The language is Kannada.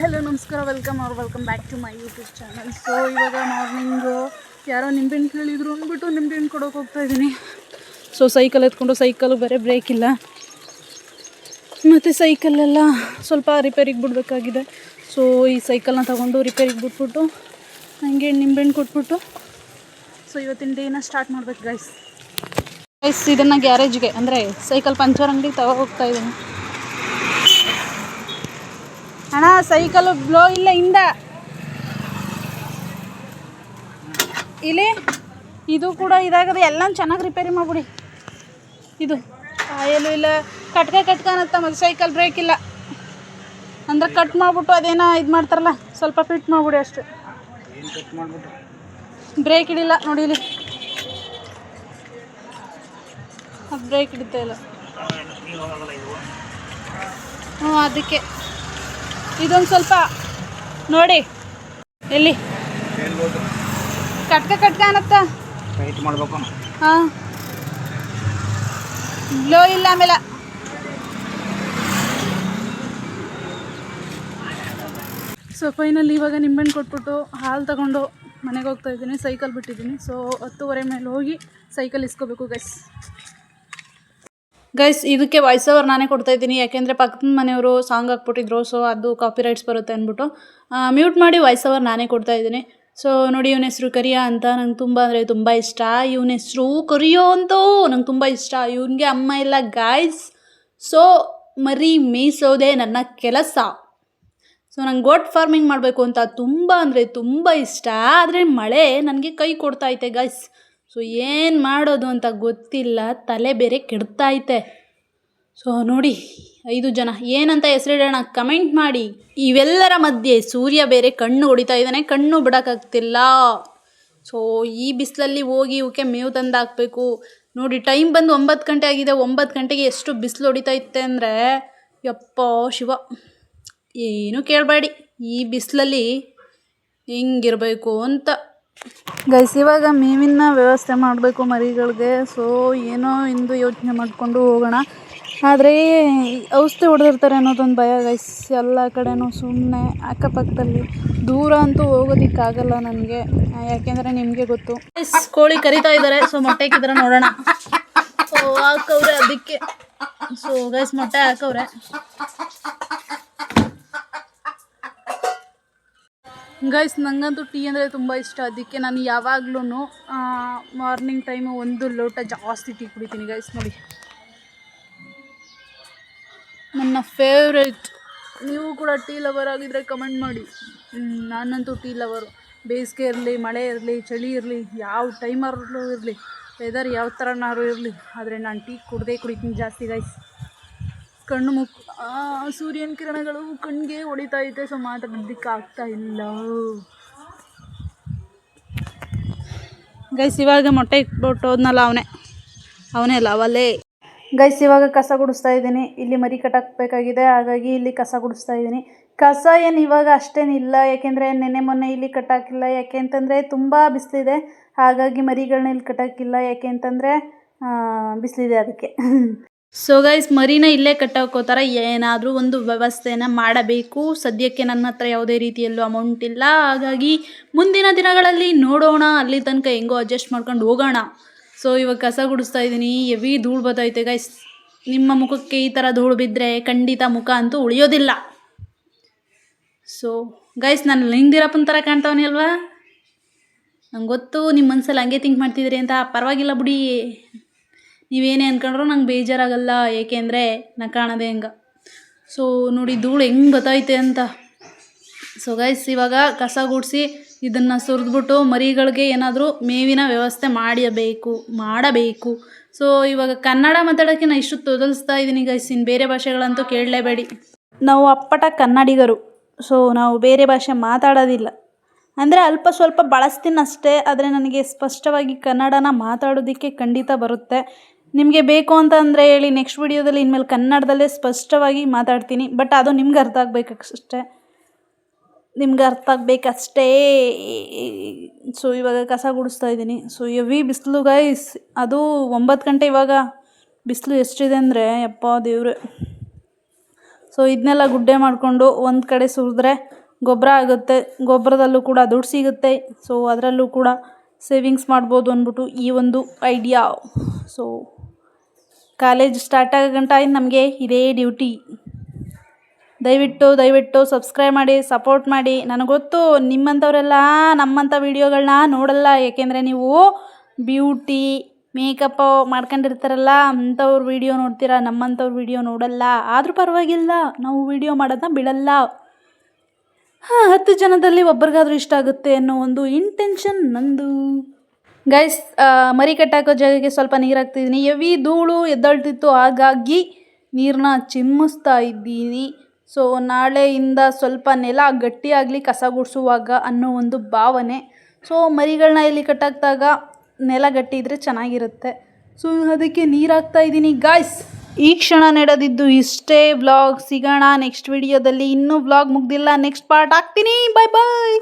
ಹಲೋ ನಮಸ್ಕಾರ, welcome back to my YouTube channel. So ಇವಾಗ ಮಾರ್ನಿಂಗು ಯಾರೋ ನಿಂಬೆಹಣ್ಣು ಕೇಳಿದ್ರು ಅಂದ್ಬಿಟ್ಟು ನಿಂಬೆಹಣ್ಣು ಕೊಡೋಕೆ ಹೋಗ್ತಾ ಇದ್ದೀನಿ. ಸೊ ಸೈಕಲ್ ಎತ್ಕೊಂಡು, ಸೈಕಲ್ ಬೇರೆ ಬ್ರೇಕ್ ಇಲ್ಲ, ಮತ್ತು ಸೈಕಲೆಲ್ಲ ಸ್ವಲ್ಪ ರಿಪೇರಿಗೆ ಬಿಡಬೇಕಾಗಿದೆ. ಸೊ ಈ ಸೈಕಲ್ನ ತೊಗೊಂಡು ರಿಪೇರಿಗೆ ಬಿಟ್ಬಿಟ್ಟು ನನಗೆ ನಿಂಬೆಹಣ್ಣು ಕೊಟ್ಬಿಟ್ಟು ಸೊ ಇವತ್ತಿನ ಡೇನ ಸ್ಟಾರ್ಟ್ ಮಾಡ್ಬೇಕು ಗೈಸ್. ಇದನ್ನು ಗ್ಯಾರೇಜ್ಗೆ ಅಂದರೆ ಸೈಕಲ್ ಪಂಚರ್ ಅಂಗಡಿಗೆ ತಗೋ ಹೋಗ್ತಾ ಇದ್ದೀನಿ. ಅಣ್ಣ ಸೈಕಲು ಬ್ಲೋ ಇಲ್ಲ ಇಂದ ಇಲ್ಲಿ ಇದು ಕೂಡ ಇದಾಗದೆ, ಎಲ್ಲ ಚೆನ್ನಾಗಿ ರಿಪೇರಿ ಮಾಡ್ಬಿಡಿ. ಇದು ಆಯಲು ಇಲ್ಲ, ಕಟ್ಕ ಅನ್ನತ್ತ, ಮತ್ತು ಸೈಕಲ್ ಬ್ರೇಕ್ ಇಲ್ಲ ಅಂದ್ರೆ ಕಟ್ ಮಾಡಿಬಿಟ್ಟು ಅದೇನೋ ಇದು ಮಾಡ್ತಾರಲ್ಲ, ಸ್ವಲ್ಪ ಫಿಟ್ ಮಾಡಿಬಿಡಿ ಅಷ್ಟೇ. ಬ್ರೇಕ್ ಹಿಡಿಲ್ಲ ನೋಡಿ, ಇಲ್ಲಿ ಅದು ಬ್ರೇಕ್ ಹಿಡಿತಾ ಇಲ್ಲ. ಹ್ಞೂ, ಅದಕ್ಕೆ ಇದೊಂದು ಸ್ವಲ್ಪ ನೋಡಿ, ಎಲ್ಲಿ ಕಟ್ಕ ಅನ್ನತ್ತ, ಹಾಂ ಗ್ಲೋ ಇಲ್ಲ. ಆಮೇಲೆ ಸೊ ಫೈನಲಿ ಇವಾಗ ನಿಂಬೆಹಣ್ಣು ಕೊಟ್ಬಿಟ್ಟು ಹಾಲು ತಗೊಂಡು ಮನೆಗೆ ಹೋಗ್ತಾ ಇದ್ದೀನಿ. ಸೈಕಲ್ ಬಿಟ್ಟಿದ್ದೀನಿ. ಸೊ 10:30 ಮೇಲೆ ಹೋಗಿ ಸೈಕಲ್ ಇಸ್ಕೋಬೇಕು ಗೈಸ್. ಇದಕ್ಕೆ ವಾಯ್ಸ್ ಓವರ್ ನಾನೇ ಕೊಡ್ತಾ ಇದ್ದೀನಿ, ಯಾಕೆಂದರೆ ಪಕ್ಕದ ಮನೆಯವರು ಸಾಂಗ್ ಹಾಕ್ಬಿಟ್ಟಿದ್ರು. ಸೊ ಅದು ಕಾಪಿ ರೈಟ್ಸ್ ಬರುತ್ತೆ ಅಂದ್ಬಿಟ್ಟು ಮ್ಯೂಟ್ ಮಾಡಿ ವಾಯ್ಸ್ ಓವರ್ ನಾನೇ ಕೊಡ್ತಾ ಇದ್ದೀನಿ. ಸೊ ನೋಡಿ, ಇವನ ಹೆಸರು ಕರಿಯಾ ಅಂತ, ನಂಗೆ ತುಂಬ ಅಂದರೆ ತುಂಬ ಇಷ್ಟ. ಇವನ ಹೆಸರು ಕರಿಯೋ ಅಂತೂ ನಂಗೆ ತುಂಬ ಇಷ್ಟ. ಇವನಿಗೆ ಅಮ್ಮ ಇಲ್ಲ ಗಾಯ್ಸ್. ಸೊ ಮರಿ ಮೇಯಿಸೋದೇ ನನ್ನ ಕೆಲಸ. ಸೊ ನಂಗೆ ಗೋಟ್ ಫಾರ್ಮಿಂಗ್ ಮಾಡಬೇಕು ಅಂತ ತುಂಬ ಅಂದರೆ ತುಂಬ ಇಷ್ಟ. ಆದರೆ ಮಳೆ ನನಗೆ ಕೈ ಕೊಡ್ತೈತೆ ಗಾಯ್ಸ್. ಸೊ ಏನು ಮಾಡೋದು ಅಂತ ಗೊತ್ತಿಲ್ಲ, ತಲೆ ಬೇರೆ ಕೆಡ್ತೈತೆ. ಸೊ ನೋಡಿ, 5 ಜನ ಏನಂತ ಹೆಸರಿಡೋಣ ಕಮೆಂಟ್ ಮಾಡಿ. ಇವೆಲ್ಲರ ಮಧ್ಯೆ ಸೂರ್ಯ ಬೇರೆ ಕಣ್ಣು ಹೊಡಿತಾ ಇದ್ದಾನೆ, ಕಣ್ಣು ಬಿಡೋಕ್ಕಾಗ್ತಿಲ್ಲ. ಸೊ ಈ ಬಿಸಿಲಲ್ಲಿ ಹೋಗಿ ಇವಕ್ಕೆ ಮೇವು ತಂದು ಹಾಕಬೇಕು. ನೋಡಿ, ಟೈಮ್ ಬಂದು 9 ಗಂಟೆ ಆಗಿದೆ. 9 ಗಂಟೆಗೆ ಎಷ್ಟು ಬಿಸಿಲು ಹೊಡಿತೈತೆ ಅಂದರೆ ಯಪ್ಪ ಶಿವ, ಏನು ಕೇಳಬೇಡಿ. ಈ ಬಿಸಿಲಲ್ಲಿ ಹೆಂಗಿರಬೇಕು ಅಂತ ಗೈಸ್. ಇವಾಗ ಮೇವಿನ ವ್ಯವಸ್ಥೆ ಮಾಡಬೇಕು ಮರಿಗಳಿಗೆ. ಸೊ ಏನೋ ಇಂದು ಯೋಚನೆ ಮಾಡಿಕೊಂಡು ಹೋಗೋಣ. ಆದರೆ ಔಷಧಿ ಹೊಡೆದಿರ್ತಾರೆ ಅನ್ನೋದೊಂದು ಭಯ ಗೈಸ್. ಎಲ್ಲ ಕಡೆನೂ ಸುಮ್ಮನೆ ಅಕ್ಕಪಕ್ಕದಲ್ಲಿ ದೂರ ಅಂತೂ ಹೋಗೋದಕ್ಕಾಗಲ್ಲ ನನಗೆ, ಯಾಕೆಂದರೆ ನಿಮಗೆ ಗೊತ್ತು. ಕೋಳಿ ಕರಿತಾ ಇದ್ದಾರೆ. ಸೊ ಮೊಟ್ಟೆ ಹಾಕಿದ್ರೆ ನೋಡೋಣ. ಸೊ ಹಾಕವ್ರೆ, ಅದಕ್ಕೆ ಸೊ ಗೈಸ್ ಮೊಟ್ಟೆ ಹಾಕವ್ರೆ. ಗೈಸ್ ನನಗಂತೂ ಟೀ ಅಂದರೆ ತುಂಬ ಇಷ್ಟ. ಅದಕ್ಕೆ ನಾನು ಯಾವಾಗ್ಲೂ ಮಾರ್ನಿಂಗ್ ಟೈಮು 1 ಲೋಟ ಜಾಸ್ತಿ ಟೀ ಕುಡಿತೀನಿ ಗೈಸ್. ನೋಡಿ, ನನ್ನ ಫೇವ್ರೇಟ್. ನೀವು ಕೂಡ ಟೀ ಲವರ್ ಆಗಿದ್ದರೆ ಕಮೆಂಟ್ ಮಾಡಿ. ನಾನಂತೂ ಟೀ ಲವರು. ಬೇಸಿಗೆ ಇರಲಿ, ಮಳೆ ಇರಲಿ, ಚಳಿ ಇರಲಿ, ಯಾವ ಟೈಮಲ್ಲೂ ಇರಲಿ, ವೆದರ್ ಯಾವ ಥರನಾರು ಇರಲಿ, ಆದರೆ ನಾನು ಟೀ ಕುಡಿತೀನಿ ಜಾಸ್ತಿ ಗೈಸ್. ಕಣ್ಣು ಸೂರ್ಯನ ಕಿರಣಗಳು ಕಣ್ಣಿಗೆ ಹೊಡಿತಾ ಐತೆ. ಸೊ ಮಾತಾಡೋದಕ್ಕೆ ಆಗ್ತಾ ಇಲ್ಲ ಗೈಸ್. ಇವಾಗ ಮೊಟ್ಟೆ ಇಟ್ಬಿಟ್ಟು ಹೋದ್ನಲ್ಲ ಅವನೇ ಅಲ್ಲ ಅವಲ್ಲೇ ಗೈಸ್. ಇವಾಗ ಕಸ ಗುಡಿಸ್ತಾ ಇದ್ದೀನಿ. ಇಲ್ಲಿ ಮರಿ ಕಟ್ಟಾಕಬೇಕಾಗಿದೆ, ಹಾಗಾಗಿ ಇಲ್ಲಿ ಕಸ ಗುಡಿಸ್ತಾ ಇದ್ದೀನಿ. ಕಸ ಏನು ಇವಾಗ ಅಷ್ಟೇನಿಲ್ಲ, ಯಾಕೆಂದರೆ ನೆನ್ನೆ ಮೊನ್ನೆ ಇಲ್ಲಿ ಕಟ್ಟಾಕಿಲ್ಲ. ಯಾಕೆ ಅಂತಂದರೆ ತುಂಬ ಬಿಸಿಲಿದೆ, ಹಾಗಾಗಿ ಮರಿಗಳನ್ನ ಇಲ್ಲಿ ಕಟ್ಟಾಕಿಲ್ಲ. ಯಾಕೆ ಅಂತಂದರೆ ಬಿಸಿಲಿದೆ ಅದಕ್ಕೆ. ಸೊ ಗೈಸ್, ಮರಿನ ಇಲ್ಲೇ ಕಟ್ಟಾಕೋತಾರೆ. ಏನಾದರೂ ಒಂದು ವ್ಯವಸ್ಥೆನ ಮಾಡಬೇಕು. ಸದ್ಯಕ್ಕೆ ನನ್ನ ಹತ್ರ ಯಾವುದೇ ರೀತಿಯಲ್ಲೂ ಅಮೌಂಟ್ ಇಲ್ಲ, ಹಾಗಾಗಿ ಮುಂದಿನ ದಿನಗಳಲ್ಲಿ ನೋಡೋಣ. ಅಲ್ಲಿ ತನಕ ಹೆಂಗೋ ಅಡ್ಜಸ್ಟ್ ಮಾಡ್ಕೊಂಡು ಹೋಗೋಣ. ಸೊ ಇವಾಗ ಕಸ ಗುಡಿಸ್ತಾ ಇದ್ದೀನಿ. ಹೆವಿ ಧೂಳು ಬರ್ತೈತೆ ಗೈಸ್. ನಿಮ್ಮ ಮುಖಕ್ಕೆ ಈ ಥರ ಧೂಳು ಬಿದ್ದರೆ ಖಂಡಿತ ಮುಖ ಅಂತೂ ಉಳಿಯೋದಿಲ್ಲ. ಸೊ ಗೈಸ್, ನಾನು ಲಿಂಗದಿರಪ್ಪನ ಥರ ಕಾಣ್ತಾವನಿ ಅಲ್ವಾ? ನಂಗೆ ಗೊತ್ತು ನಿಮ್ಮ ಮನಸ್ಸಲ್ಲಿ ಹಂಗೆ ಥಿಂಕ್ ಮಾಡ್ತಿದ್ದೀರಿ ಅಂತ. ಪರವಾಗಿಲ್ಲ ಬಿಡಿ, ನೀವೇನೇ ಅಂದ್ಕೊಂಡ್ರು ನಂಗೆ ಬೇಜಾರಾಗಲ್ಲ, ಏಕೆಂದರೆ ನಾನು ಕಾಣೋದೇ ಹಂಗೆ. ಸೊ ನೋಡಿ ಧೂಳು ಹೆಂಗೆ ಬತ್ತೈತೆ ಅಂತ. ಸೊ ಗೈಸ್, ಇವಾಗ ಕಸ ಗುಡಿಸಿ ಇದನ್ನು ಸುರಿದ್ಬಿಟ್ಟು ಮರಿಗಳಿಗೆ ಏನಾದರೂ ಮೇವಿನ ವ್ಯವಸ್ಥೆ ಮಾಡಬೇಕು. ಸೊ ಇವಾಗ ಕನ್ನಡ ಮಾತಾಡೋಕ್ಕೆ ನಾನು ಇಷ್ಟು ತೊದಲಿಸ್ತಾ ಇದ್ದೀನಿ ಗೈಸ್. ಇನ್ನು ಬೇರೆ ಭಾಷೆಗಳಂತೂ ಕೇಳಲೇಬೇಡಿ. ನಾವು ಅಪ್ಪಟ ಕನ್ನಡಿಗರು. ಸೊ ನಾವು ಬೇರೆ ಭಾಷೆ ಮಾತಾಡೋದಿಲ್ಲ, ಅಂದರೆ ಅಲ್ಪ ಸ್ವಲ್ಪ ಬಳಸ್ತೀನಿ ಅಷ್ಟೇ. ಆದರೆ ನನಗೆ ಸ್ಪಷ್ಟವಾಗಿ ಕನ್ನಡನ ಮಾತಾಡೋದಕ್ಕೆ ಖಂಡಿತ ಬರುತ್ತೆ. ನಿಮಗೆ ಬೇಕು ಅಂತಂದರೆ ಹೇಳಿ, ನೆಕ್ಸ್ಟ್ ವಿಡಿಯೋದಲ್ಲಿ ಇನ್ಮೇಲೆ ಕನ್ನಡದಲ್ಲೇ ಸ್ಪಷ್ಟವಾಗಿ ಮಾತಾಡ್ತೀನಿ. ಬಟ್ ಅದು ನಿಮ್ಗೆ ಅರ್ಥ ಆಗಬೇಕಷ್ಟೇ. ಸೊ ಇವಾಗ ಕಸ ಗುಡಿಸ್ತಾ ಇದ್ದೀನಿ. ಸೊ ಹೆವಿ ಬಿಸಿಲು ಗೈಸ್. ಅದು 9 ಗಂಟೆ. ಇವಾಗ ಬಿಸಿಲು ಎಷ್ಟಿದೆ ಅಂದರೆ ಯಪ್ಪ ದೇವ್ರೆ. ಸೊ ಇದನ್ನೆಲ್ಲ ಗುಡ್ಡೆ ಮಾಡಿಕೊಂಡು ಒಂದು ಕಡೆ ಸುರಿದ್ರೆ ಗೊಬ್ಬರ ಆಗುತ್ತೆ, ಗೊಬ್ಬರದಲ್ಲೂ ಕೂಡ ದುಡ್ಡು ಸಿಗುತ್ತೆ. ಸೊ ಅದರಲ್ಲೂ ಕೂಡ ಸೇವಿಂಗ್ಸ್ ಮಾಡ್ಬೋದು ಅಂದ್ಬಿಟ್ಟು ಈ ಒಂದು ಐಡಿಯಾ. ಸೊ ಕಾಲೇಜ್ ಸ್ಟಾರ್ಟ್ ಆಗೋ ಗಂಟ ನಮಗೆ ಇದೇ ಡ್ಯೂಟಿ. ದಯವಿಟ್ಟು ಸಬ್ಸ್ಕ್ರೈಬ್ ಮಾಡಿ, ಸಪೋರ್ಟ್ ಮಾಡಿ. ನನಗೊತ್ತು ನಿಮ್ಮಂಥವರೆಲ್ಲ ನಮ್ಮಂಥ ವೀಡಿಯೋಗಳನ್ನ ನೋಡಲ್ಲ, ಏಕೆಂದರೆ ನೀವು ಬ್ಯೂಟಿ ಮೇಕಪ್ ಮಾಡ್ಕೊಂಡಿರ್ತಾರಲ್ಲ ಅಂಥವ್ರ ವೀಡಿಯೋ ನೋಡ್ತೀರಾ, ನಮ್ಮಂಥವ್ರ ವೀಡಿಯೋ ನೋಡಲ್ಲ. ಆದರೂ ಪರವಾಗಿಲ್ಲ, ನಾವು ವೀಡಿಯೋ ಮಾಡೋದನ್ನ ಬಿಡಲ್ಲ. 10 ಜನದಲ್ಲಿ ಒಬ್ರಿಗಾದ್ರೂ ಇಷ್ಟ ಆಗುತ್ತೆ ಅನ್ನೋ ಒಂದು ಇಂಟೆನ್ಷನ್ ನಂದು. ಗೈಸ್, ಮರಿ ಕಟ್ಟಾಕೋ ಜಾಗಕ್ಕೆ ಸ್ವಲ್ಪ ನೀರು ಹಾಕ್ತಿದ್ದೀನಿ. ಹೆವಿ ಧೂಳು ಎದ್ದಳ್ತಿತ್ತು, ಹಾಗಾಗಿ ನೀರನ್ನ ಚಿಮ್ಮಿಸ್ತಾ ಇದ್ದೀನಿ. ಸೊ ನಾಳೆಯಿಂದ ಸ್ವಲ್ಪ ನೆಲ ಗಟ್ಟಿಯಾಗಲಿ ಕಸ ಗುಡಿಸುವಾಗ ಅನ್ನೋ ಒಂದು ಭಾವನೆ. ಸೊ ಮರಿಗಳನ್ನ ಇಲ್ಲಿ ಕಟ್ಟಾಕಿದಾಗ ನೆಲ ಗಟ್ಟಿ ಇದ್ದರೆ ಚೆನ್ನಾಗಿರುತ್ತೆ. ಸೊ ಅದಕ್ಕೆ ನೀರು ಹಾಕ್ತಾ ಇದ್ದೀನಿ ಗಾಯ್ಸ್. ಈ ಕ್ಷಣ ನಡೆದಿದ್ದು ಇಷ್ಟೇ. ವ್ಲಾಗ್ ಸಿಗೋಣ ನೆಕ್ಸ್ಟ್ ವಿಡಿಯೋದಲ್ಲಿ. ಇನ್ನೂ ವ್ಲಾಗ್ ಮುಗ್ದಿಲ್ಲ, ನೆಕ್ಸ್ಟ್ ಪಾರ್ಟ್ ಹಾಕ್ತೀನಿ. ಬಾಯ್ ಬಾಯ್.